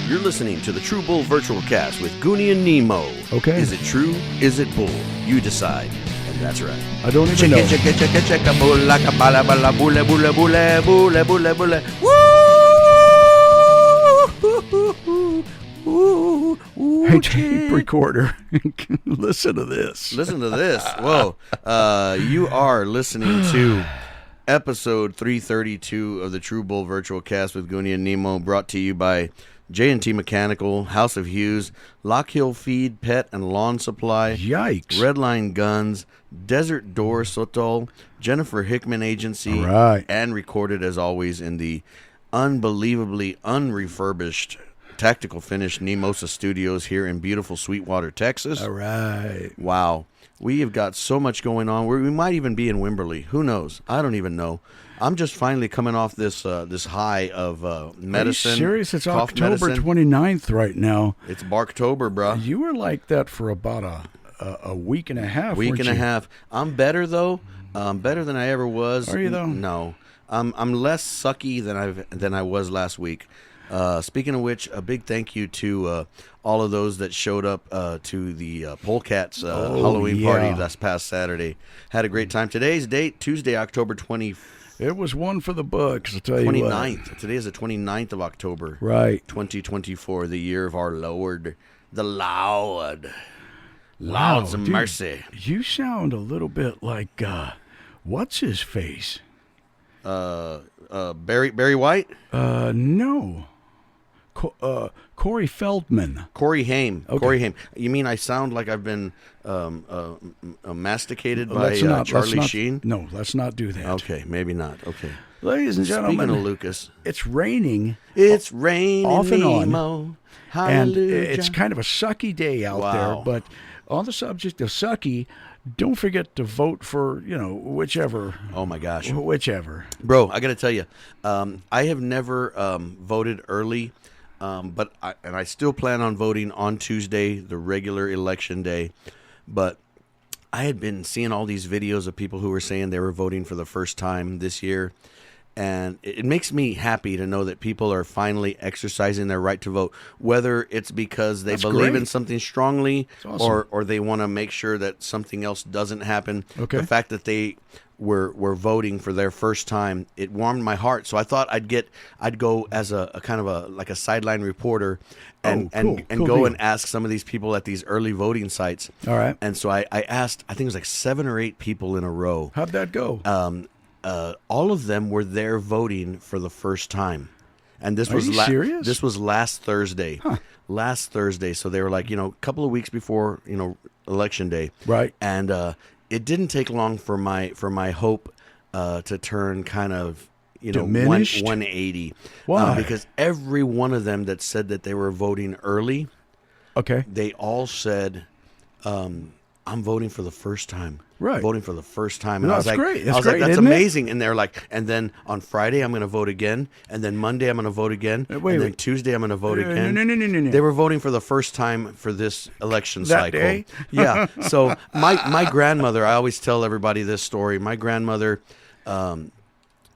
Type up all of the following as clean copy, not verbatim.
You're listening to the True Bull Virtual Cast with Goonie and Nemo. Okay. Is it true? Is it bull? You decide. And that's right. I don't even know. Checka, bullaka, bala, bala, bula, bula, bula, bula, bula, bula. Woo! Hey, tape recorder. Listen to this. Listen to this. Whoa. You are listening to episode 332 of the True Bull Virtual Cast with Goonie and Nemo, brought to you by J&T Mechanical, House of Hughes, Lock Hill Feed, Pet and Lawn Supply, Yikes. Redline Guns, Desert Door Sotol, Jennifer Hickman Agency, All right. and recorded as always in the unbelievably unrefurbished Tactical Finish Nemosa Studios here in beautiful Sweetwater, Texas. All right. Wow. We have got so much going on. We might even be in Wimberley. Who knows? I don't even know. I'm just finally coming off this this high of medicine. Are you serious? It's cough October medicine. 29th right now. It's Barktober, bro. You were like that for about a week and a half. Week and weren't a you? half. I'm better though. Better than I ever was. Are you though? No. I'm less sucky than I was last week. Speaking of which, a big thank you to all of those that showed up to the Polecats Halloween party last past Saturday. Had a great time. Today's date, Tuesday, October 29th. It was one for the books, I'll tell you what. Today is the 29th of October. Right. 2024, the year of our Lord. The Lord. Wow, Lord's dude, mercy. You sound a little bit like, what's his face? Barry White? No. Corey Feldman. Corey Haim. Okay. Corey Haim. You mean I sound like I've been masticated by Charlie Sheen? No, let's not do that. Okay, maybe not. Okay. Ladies and gentlemen, Speaking of Lucas, it's raining. it's raining off and on. Nemo. And Hallelujah. it's kind of a sucky day out there. But on the subject of sucky, don't forget to vote for, whichever. Oh, my gosh. Whichever. Bro, I got to tell you, I have never voted early, but I still plan on voting on Tuesday, the regular election day. But I had been seeing all these videos of people who were saying they were voting for the first time this year. And it makes me happy to know that people are finally exercising their right to vote, whether it's because they believe in something strongly awesome. or they want to make sure that something else doesn't happen. Okay. The fact that they were voting for their first time, it warmed my heart. So I thought I'd go as a kind of like a sideline reporter and cool go deal. and ask some of these people at these early voting sites. All right. And so I asked, I think it was like 7 or 8 people in a row. How'd that go? All of them were there voting for the first time, and this was serious? This was last Thursday. Huh. Last Thursday, so they were like a couple of weeks before election day, Right. And it didn't take long for my hope to turn kind of Diminished? 180. Why? Because every one of them that said that they were voting early, Okay. they all said, "I'm voting for the first time." Right. Voting for the first time. And No, I was that's like, great. I was That's like, that's great, isn't it? amazing. And they're like, and then on Friday, I'm going to vote again. And then Monday, I'm going to vote again. Wait, and then wait. Tuesday, I'm going to vote again. No. They were voting for the first time for this election That cycle. day? Yeah. So my grandmother, I always tell everybody this story. My grandmother,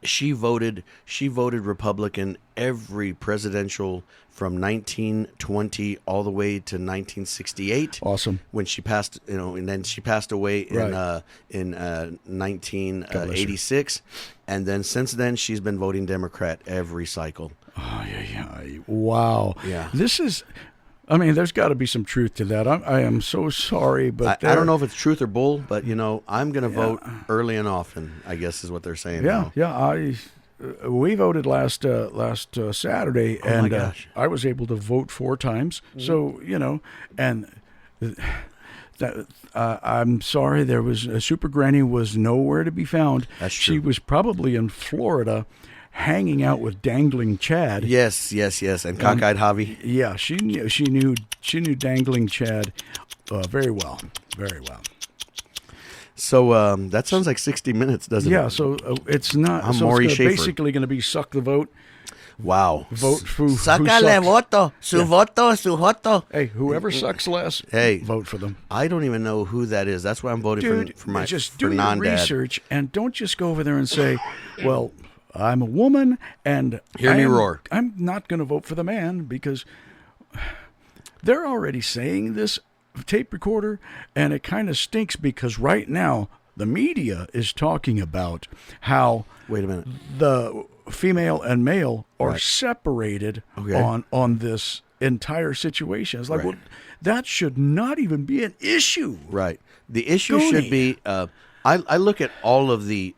she voted Republican every presidential from 1920 all the way to 1968. Awesome. When she passed, and then she passed away in 1986, and then since then she's been voting Democrat every cycle. Oh, yeah. Wow. Yeah. This is, there's got to be some truth to that. I am so sorry, but I don't know if it's truth or bull, but I'm going to vote early and often, I guess is what they're saying. Yeah, now. yeah. We voted last Saturday, Oh, my and gosh. I was able to vote 4 times. So and I'm sorry, there was Super Granny was nowhere to be found. That's She true. was probably in Florida, hanging out with Dangling Chad. Yes, and Cockeyed Javi. Yeah, she knew Dangling Chad very well, very well. So that sounds like 60 Minutes, doesn't it? Yeah, so it's not. I'm so Maury it's Schaefer. Basically going to be suck the vote. Wow. Vote for who Sácale sucks. voto, su voto, su voto. Hey, whoever sucks less, vote for them. I don't even know who that is. That's why I'm voting Dude, for my just for do your non-dad. research and don't just go over there and say, well, I'm a woman and Hear me roar. I'm not going to vote for the man because they're already saying this tape recorder, and it kind of stinks because right now the media is talking about how Wait a minute. the female and male are Right. separated Okay. on this entire situation. It's like, Right. well, that should not even be an issue. Right. The issue Goony. should be. I look at all of the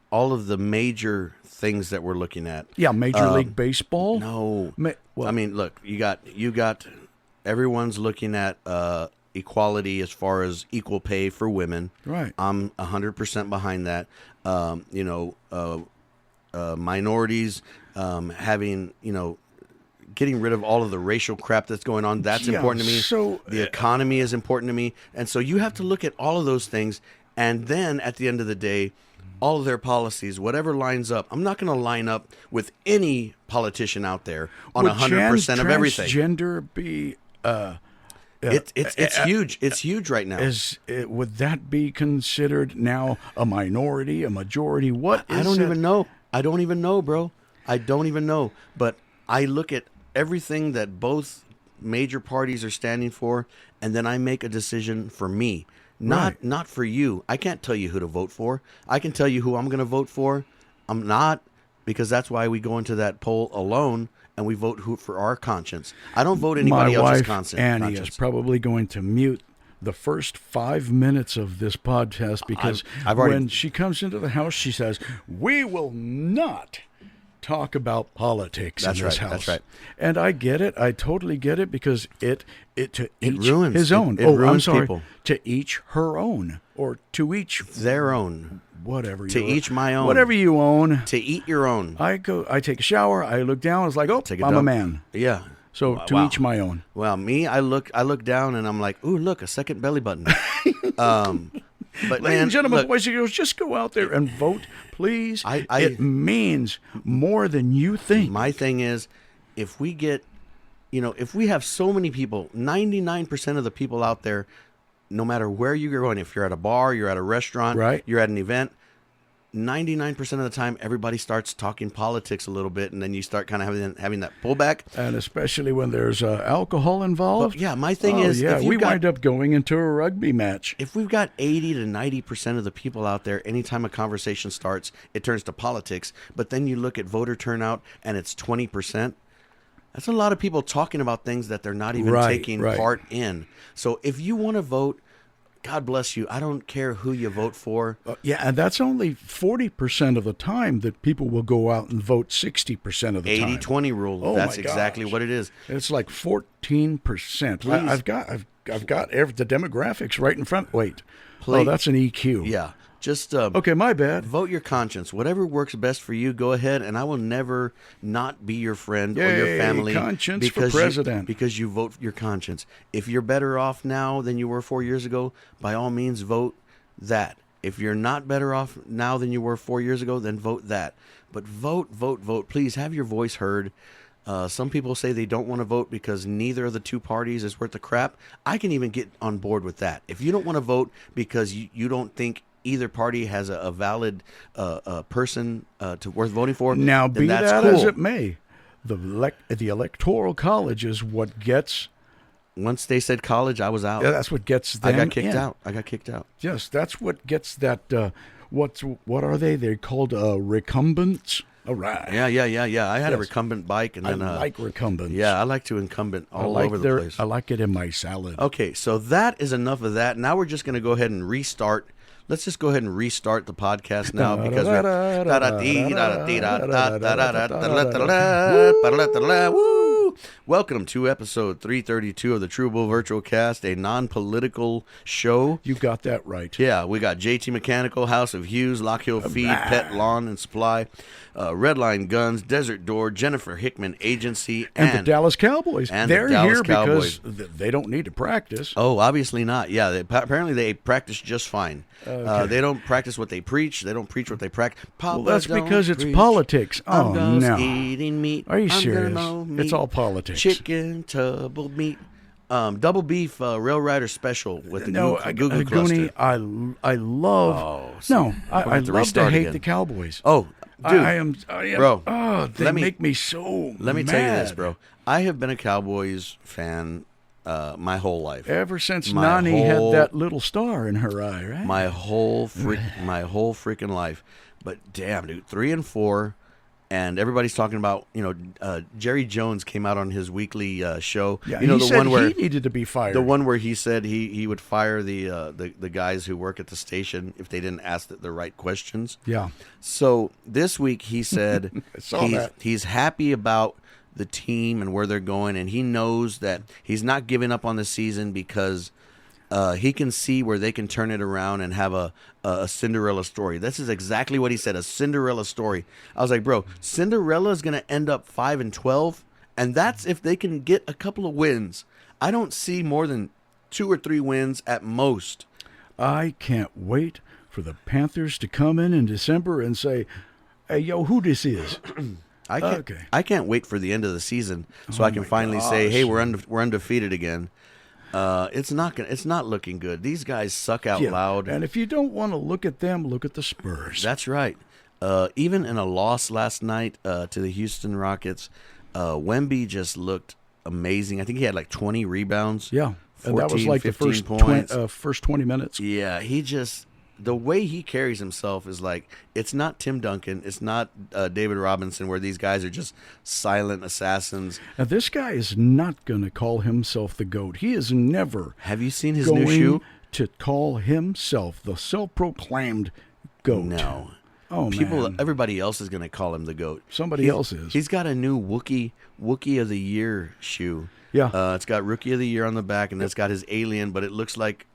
major things that we're looking at. Yeah, Major League Baseball. No. Well, I mean, look, you got everyone's looking at equality as far as equal pay for women. Right. I'm 100% behind that. Minorities having, getting rid of all of the racial crap that's going on. That's Yeah, important to me. so, the economy is important to me. And so you have to look at all of those things. And then at the end of the day, all of their policies, whatever lines up, I'm not going to line up with any politician out there on would 100% of everything. Transgender be It's huge. It's huge right now. would that be considered now a minority, a majority? What is I don't it? even know. I don't even know, bro. I don't even know. But I look at everything that both major parties are standing for, and then I make a decision for me, not for you. I can't tell you who to vote for. I can tell you who I'm going to vote for. I'm not, because that's why we go into that poll alone and we vote for our conscience. I don't vote anybody My else's wife, conscience. Annie, is probably going to mute the first 5 minutes of this podcast because I've already- when she comes into the house, she says, "We will not talk about politics That's in this right, house." that's right. And I get it. I totally get it because it to each ruins- his own. it I'm ruins sorry. people. To each her own, or to each their own. whatever. To each my own. Whatever you own. To eat your own. I take a shower. I look down. It's like, oh, Take a I'm a dump. man. Yeah. So to Wow. each my own. Well, me, I look down and I'm like, ooh, look, a second belly button. But Ladies man, and gentlemen, look, boys and girls, just go out there and vote, please. I- it means more than you think. my thing is, if we get, if we have so many people, 99% of the people out there, no matter where you're going, if you're at a bar, you're at a restaurant, Right. you're at an event, 99% of the time, everybody starts talking politics a little bit, and then you start kind of having that pullback. And especially when there's alcohol involved. But, yeah, my thing is, yeah, if you've we got- wind up going into a rugby match. If we've got 80 to 90% of the people out there, anytime a conversation starts, it turns to politics. But then you look at voter turnout and it's 20%. That's a lot of people talking about things that they're not even Right, taking right. part in. So if you want to vote, God bless you. I don't care who you vote for. Yeah, and that's only 40% of the time that people will go out and vote 60% of the time. 80-20 rule. Oh, That's my exactly gosh. what it is. It's like 14%. Please. I've got the demographics right in front. Wait. Please. Oh, that's an EQ. Yeah. Just Okay, my bad. vote your conscience. Whatever works best for you, go ahead. And I will never not be your friend or your Yay, family. conscience for president. Because you vote your conscience. If you're better off now than you were 4 years ago, by all means, vote that. If you're not better off now than you were 4 years ago, then vote that. But vote, vote, vote. Please have your voice heard. Some people say they don't want to vote because neither of the two parties is worth the crap. I can even get on board with that. If you don't want to vote because you don't think either party has a valid person to worth voting for, Now, then be that's that cool. as it may, the Electoral College is what gets. Once they said college, I was out. That's what gets them I got kicked in. out. I got kicked out. Yes, that's what gets that. What are they? They're called recumbents. All right. Yeah. I had a Yes. recumbent bike, and I then like recumbents. yeah, I like to incumbent I all like over the place. I like it in my salad. Okay, so that is enough of that. Now we're just going to go ahead and restart. Let's just go ahead and restart the podcast now because Woo! Welcome to episode 332 of the True Bull Virtual Cast, a non-political show. You got that right. Yeah, we got JT Mechanical, House of Hughes, Lock Hill Feed, Pet Lawn and Supply, Redline Guns, Desert Door, Jennifer Hickman Agency, And the Dallas Cowboys. and the They're Dallas here Cowboys. because they don't need to practice. Oh, obviously not. Yeah, apparently they practice just fine. They don't practice what they preach. They don't preach what they practice. Well, that's because it's politics. Oh, I'm just no. eating meat. Are you I'm serious? gonna know meat. It's all politics. Chicken, double meat, double beef, Rail Rider special with the Google cluster. Goonie, I love. Oh, see, no, we're gonna I have to love to restart hate again. the Cowboys. Oh, I am. bro, Oh, they make me so. Let me mad. tell you this, bro. I have been a Cowboys fan my whole life. Ever since My Nani had whole- that little star in her eye, right? My whole freaking life. But damn, dude, 3-4, and everybody's talking about Jerry Jones came out on his weekly show. Yeah, you know he the said one where he needed to be fired. the one where he said he would fire the guys who work at the station if they didn't ask the right questions. Yeah. So this week he said I saw that. he's happy about the team and where they're going, and he knows that he's not giving up on the season because he can see where they can turn it around and have a Cinderella story. This is exactly what he said, a Cinderella story. I was like, bro, Cinderella is going to end up 5-12, and that's if they can get a couple of wins. I don't see more than 2 or 3 wins at most. I can't wait for the Panthers to come in December and say, "Hey, yo, who this is?" I can't wait for the end of the season so I can finally say, "Hey, we're undefeated again." It's not looking good. These guys suck out loud. And if you don't want to look at them, look at the Spurs. That's right. Even in a loss last night to the Houston Rockets, Wemby just looked amazing. I think he had like 20 rebounds. Yeah, 14, and that was like the first 20 minutes. Yeah, the way he carries himself is like, it's not Tim Duncan, it's not David Robinson, where these guys are just silent assassins. Now, this guy is not going to call himself the GOAT. He is never. Have you seen his new shoe? To call himself the self-proclaimed GOAT. No. Oh, man. Everybody else is going to call him the GOAT. Somebody else is. He's got a new Wookiee of the Year shoe. Yeah. It's got Rookie of the Year on the back, and it's got his alien, but it looks like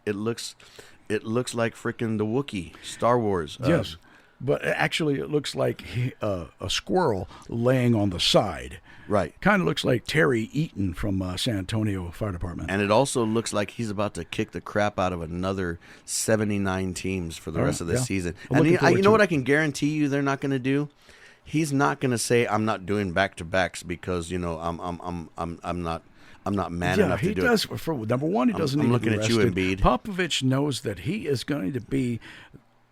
freaking the Wookiee, Star Wars. Yes, but actually it looks like a squirrel laying on the side. Right. Kind of looks like Terry Eaton from San Antonio Fire Department. And it also looks like he's about to kick the crap out of another 79 teams for the rest of the season. And you know what I can guarantee you they're not going to do? He's not going to say, "I'm not doing back-to-backs because I'm not man enough to do does. it." For number one, he doesn't. I'm looking at you, Embiid. Popovich knows that he is going to be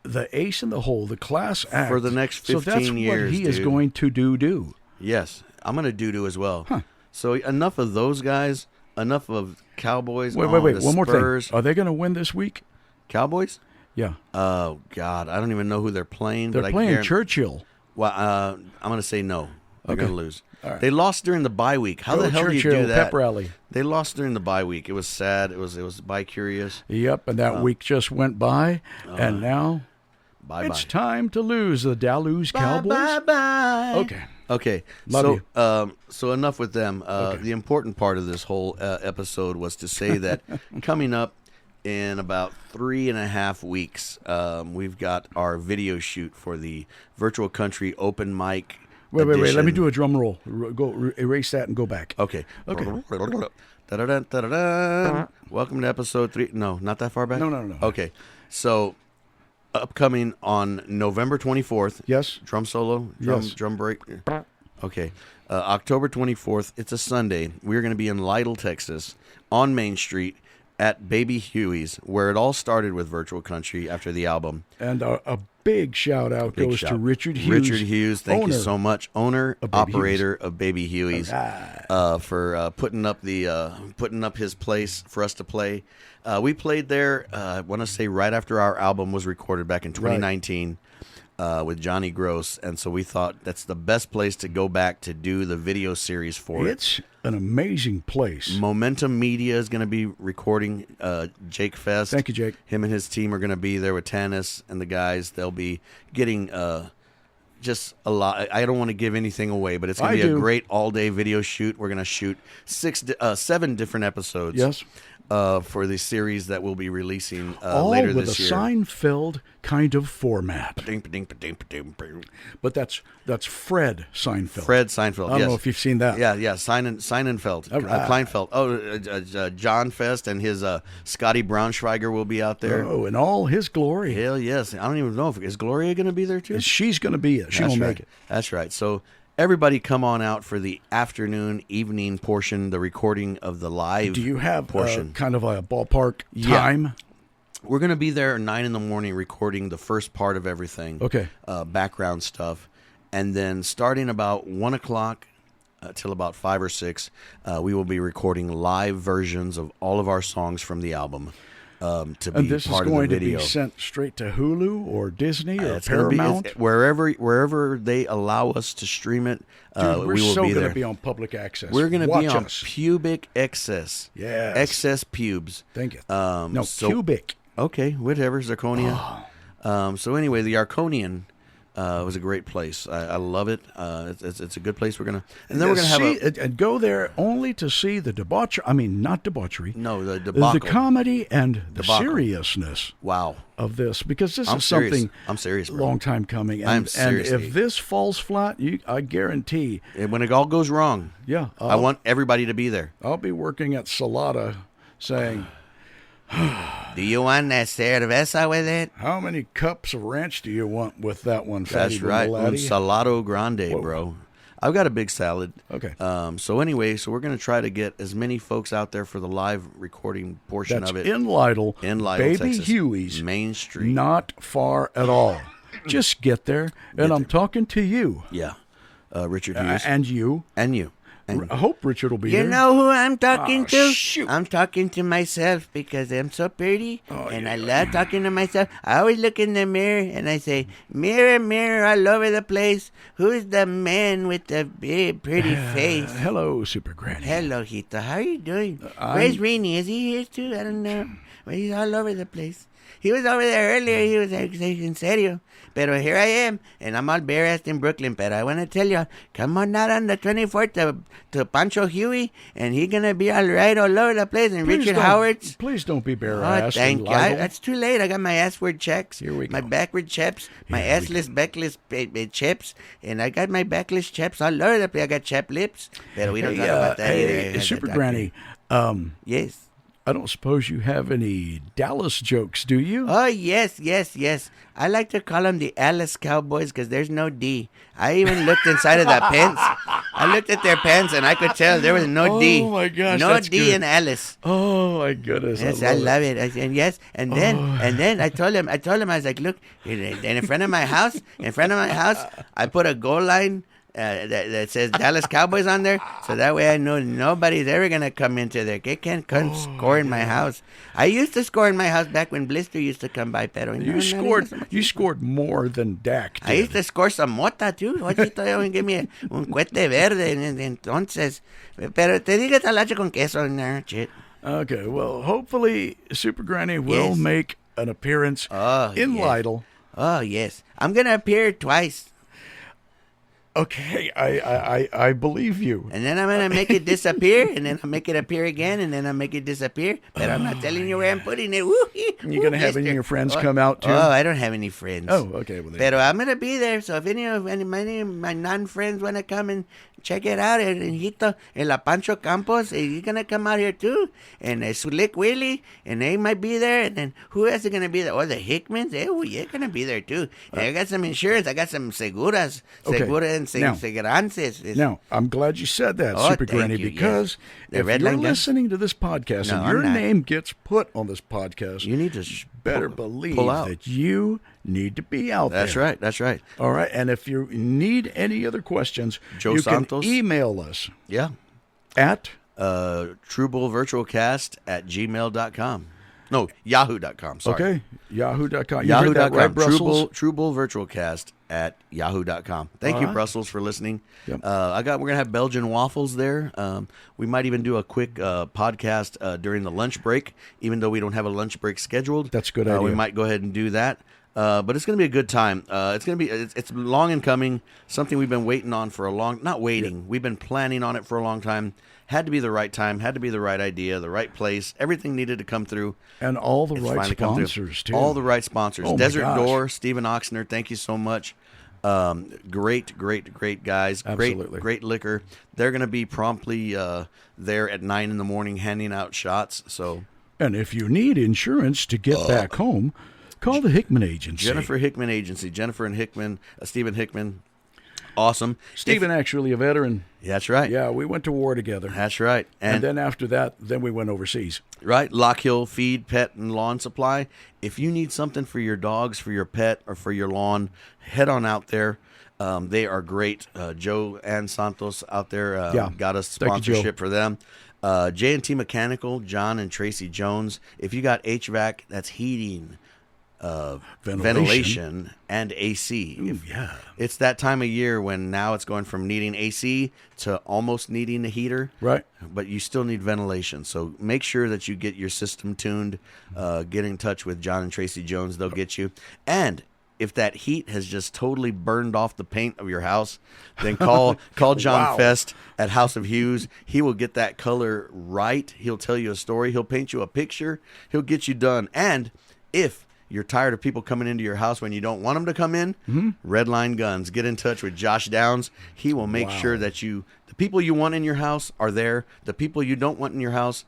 the ace in the hole, the class act for the next 15 so that's years. What he is going to do. Yes, I'm going to do as well. Huh. So enough of those guys. Enough of Cowboys. Wait. The One more Spurs. thing. Are they going to win this week? Cowboys? Yeah. Oh God, I don't even know who they're playing. They're playing Churchill. Well, I'm going to say no. They're going to lose. All right. They lost during the bye week. How the hell do you do that? Pep rally. They lost during the bye week. It was sad. It was bi-curious. Yep, and that week just went by, and now it's time to lose the Dallas Cowboys. Bye. Okay. Love you. So enough with them. The important part of this whole episode was to say that coming up in about 3.5 weeks, we've got our video shoot for the Virtual Country Open Mic. Wait. Let me do a drum roll. Go erase that and go back. Okay. Da-da-da-da-da-da. Welcome to episode 3. No, not that far back? No. Okay. So, upcoming on November 24th. Yes. Drum solo? Yes. Drum break? Okay. October 24th. It's a Sunday. We're going to be in Lytle, Texas, on Main Street at Baby Huey's, where it all started with Virtual Country after the album. And a big shout out goes to Richard Hughes. Richard Hughes, thank you so much. Operator of Baby Huey's, for putting up his place for us to play. We played there. I want to say right after our album was recorded back in 2019. With Johnny Gross, and so we thought that's the best place to go back to do the video series for it. It's an amazing place. Momentum Media is going to be recording Jake Fest. Thank you, Jake. Him and his team are going to be there with Tanis and the guys. They'll be getting just a lot. I don't want to give anything away, but it's going to be a great all-day video shoot. We're going to shoot 7 different episodes. Yes. For the series that we'll be releasing all later with this a year. Seinfeld kind of format. But that's Fred Seinfeld. Fred Seinfeld. I don't know if you've seen that. Yeah. Seinfeld. Kleinfeld. John Fest and his Scotty Braunschweiger will be out there. Oh, in all his glory. Hell yes. I don't even know is Gloria going to be there too. She's going to be it. She won't make it. That's right. So everybody come on out for the afternoon, evening portion, the recording of the live portion. Do you have kind of a ballpark time? Yeah. We're going to be there at 9 in the morning recording the first part of everything. Okay. Background stuff. And then starting about 1 o'clock till about 5 or 6, we will be recording live versions of all of our songs from the album to be And this is part of the going to video. be sent straight to Hulu or Disney or It's gonna Paramount? be wherever they allow us to stream it. Dude, we're we will so be going there. to be on public access. We're going to be Watch on us. pubic excess. Yes. Excess pubes. Thank you. No, cubic. Okay, whatever, Zirconia. So anyway, the Arconian was a great place. I love it. It's a good place. We're gonna have and go there only to see the debauchery. I mean, not debauchery. No, the debacle. The comedy and the Debacle. seriousness. Wow. Of this, because this I'm is serious. something I'm serious, bro. long time coming. And, I'm serious, and if Steve. this falls flat, I guarantee. And when it all goes wrong, Yeah, I want everybody to be there. I'll be working at Salada, saying, Do you want that cerveza with it? "How many cups of ranch do you want with that one?" That's Fatty right, un Malati? salado grande, bro. I've got a big salad. Okay. So anyway, we're going to try to get as many folks out there for the live recording portion That's of it. in Lytle, Baby Baby Huey's, Main Street. not far at all. Just get there, and I'm talking to you. Yeah. Richard Hughes. And you. And you. I hope Richard will be You there. know who I'm talking to? Shoot. I'm talking to myself because I'm so pretty and I love talking to myself. I always look in the mirror and I say, "Mirror, mirror all over the place, who's the man with the big pretty face?" Hello, Super Granny. Hello, Hito. How are you doing? Where's Rini? Is he here too? I don't know. Well, he's all over the place. He was over there earlier. He was in serio. Pero here I am, and I'm all bare-assed in Brooklyn. But I want to tell you, come on out on the 24th to Pancho Huey, and he's going to be all right all over the place. And Richard Howard's. Please don't be Oh, bare-assed. thank you. Lytle. That's too late. I got my assward checks. Here we My go. backward chaps. My Here we assless, backless chips. And I got my backless chaps all over the place. I got chap lips. But we don't talk about that hey, either. Super Granny, Yes. I don't suppose you have any Dallas jokes, do you? Oh, yes. I like to call them the Alice Cowboys because there's no D. I even looked inside of the pants. I looked at their pants and I could tell there was no D. Oh, my gosh, no that's D good. in Alice. Oh, my goodness. Yes, I love it. And yes, and then I told him, I was like, look, and in front of my house, I put a goal line that says Dallas Cowboys on there, so that way I know nobody's ever gonna come into there. They can't come score in my house. I used to score in my house back when Blister used to come by, pero You scored more than Dak did. I used to score some mota too. Ojito, give me un cuete verde, and entonces, pero te digo talache con queso in there, shit. Okay, well, hopefully Super Granny will make an appearance in Lytle. Oh yes, I'm gonna appear twice. Okay, I believe you. And then I'm going to make it disappear, and then I'll make it appear again, and then I'll make it disappear. But I'm not telling you where I'm putting it. You're going to have any of your friends come out, too? Oh, I don't have any friends. Oh, okay. Well, Pero I'm going to be there, so if any of my non-friends want to come and check it out, El Hito, El La Pancho Campos, he's going to come out here, too. And Slick Willie, and they might be there. And then who else is going to be there? Oh, the Hickmans? Oh, you're going to be there, too. And I got some insurance. I got some seguras. Okay. Segura and segurances. Now, I'm glad you said that, Super thank Granny, you, because yes. if you're listening to this podcast and your name gets put on this podcast, you need to better believe pull out. that you need to be out That's there. right. That's right. All right. And if you need any other questions, Joe you Santos? can email us Yeah. at TrueBullVirtualCast@gmail.com. No, Yahoo.com. Sorry. okay, yahoo.com. You heard that Yahoo.com. right, Brussels? TrueBullVirtualCast@Yahoo.com. Thank you, right. Brussels, for listening. Yep. We're gonna have Belgian waffles there. We might even do a quick podcast during the lunch break, even though we don't have a lunch break scheduled. That's a good idea. We might go ahead and do that. But it's going to be a good time. It's long in coming. Something we've been waiting on for not waiting. Yeah. We've been planning on it for a long time. Had to be the right time. Had to be the right idea. The right place. Everything needed to come through. And all the It's right finally come through. sponsors, too. All the right sponsors. Oh, my Desert gosh. Door, Stephen Oxner. Thank you so much. Great guys. Absolutely. Great liquor. They're going to be promptly there at 9 a.m. handing out shots. So. And if you need insurance to get back home, call the Hickman Agency. Jennifer Hickman Agency. Jennifer and Hickman. Stephen Hickman. Awesome. Stephen, actually a veteran. That's right. Yeah, we went to war together. That's right. And then after that, we went overseas. Right, Lock Hill Feed, Pet, and Lawn Supply. If you need something for your dogs, for your pet, or for your lawn, head on out there. They are great. Joe and Santos out there got us Thank you, Joe. sponsorship for them. J&T Mechanical, John and Tracy Jones. If you got HVAC, that's heating, ventilation, and AC. Ooh, yeah. It's that time of year when now it's going from needing AC to almost needing a heater. Right. But you still need ventilation. So make sure that you get your system tuned. Get in touch with John and Tracy Jones. They'll get you. And if that heat has just totally burned off the paint of your house, then call John Wow. Fest at House of Hues. He will get that color right. He'll tell you a story. He'll paint you a picture. He'll get you done. And if you're tired of people coming into your house when you don't want them to come in, Red Line Guns. Get in touch with Josh Downs. He will make sure that the people you want in your house are there. The people you don't want in your house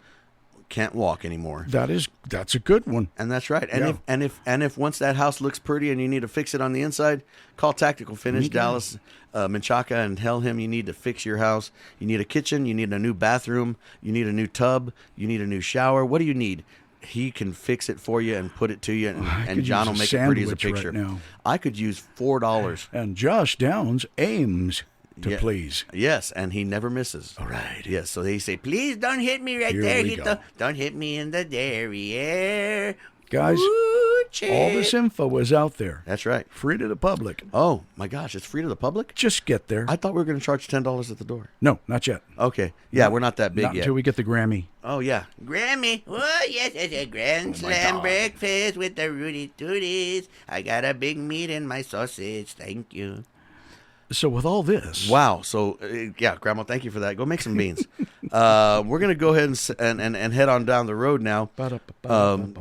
can't walk anymore. That's a good one. And that's right. And if once that house looks pretty and you need to fix it on the inside, call Tactical Finish, Dallas, Menchaca, and tell him you need to fix your house. You need a kitchen, you need a new bathroom, you need a new tub, you need a new shower. What do you need? He can fix it for you and put it to you, and John will make it pretty as a picture. Right now. I could use $4. And Josh Downs aims to please. Yes, and he never misses. All right. Yes, so they say, please don't hit me right Here there. we go. Don't hit me in the derriere. Guys, Ooh-chee. all this info is out there. That's right. Free to the public. Oh, my gosh, it's free to the public? Just get there. I thought we were going to charge $10 at the door. No, not yet. Okay. Yeah, we're not that big Not yet. until we get the Grammy. Oh, yeah. Grammy. Oh, yes, it's a Grand Slam God. breakfast with the Rudy Tooties. I got a big meat in my sausage. Thank you. So with all this, Wow. So, yeah, Grandma, thank you for that. Go make some beans. We're going to go ahead and head on down the road now.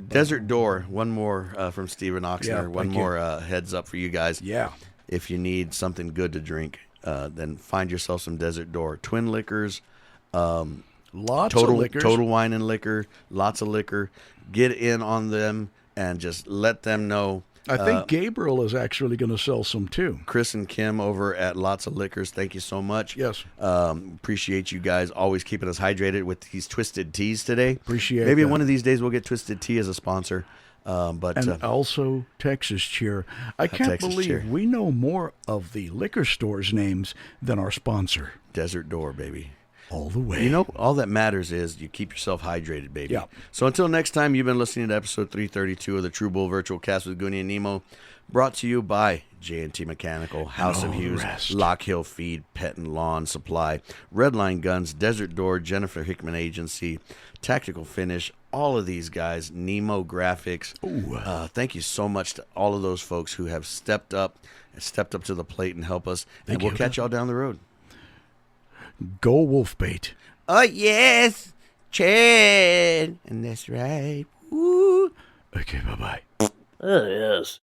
Desert Door, one more from Steven Oxner. Yeah, one thank you. more heads up for you guys. Yeah. If you need something good to drink, then find yourself some Desert Door. Twin Liquors, Lots total of liquors. total wine and liquor, lots of liquor. Get in on them and just let them know. I think Gabriel is actually going to sell some too. Chris and Kim over at Lots of Liquors, thank you so much. Yes. Appreciate you guys always keeping us hydrated with these Twisted Teas today. Appreciate Maybe that. one of these days we'll get Twisted Tea as a sponsor. But And also Texas Cheer. I can't Texas believe Cheer. we know more of the liquor stores' names than our sponsor. Desert Door, baby. All the way. You know, all that matters is you keep yourself hydrated, baby. Yeah. So until next time, you've been listening to episode 332 of the True Bull Virtual Cast with Goonie and Nemo, brought to you by J&T Mechanical, House of all the Hughes, rest. Lock Hill Feed, Pet and Lawn Supply, Red Line Guns, Desert Door, Jennifer Hickman Agency, Tactical Finish, all of these guys, Nemo Graphics. Thank you so much to all of those folks who have stepped up to the plate and help us. And we'll catch y'all down the road. Go Wolfbait. Oh, yes, Chad. And that's right. Woo. Okay, bye-bye. Oh, yes.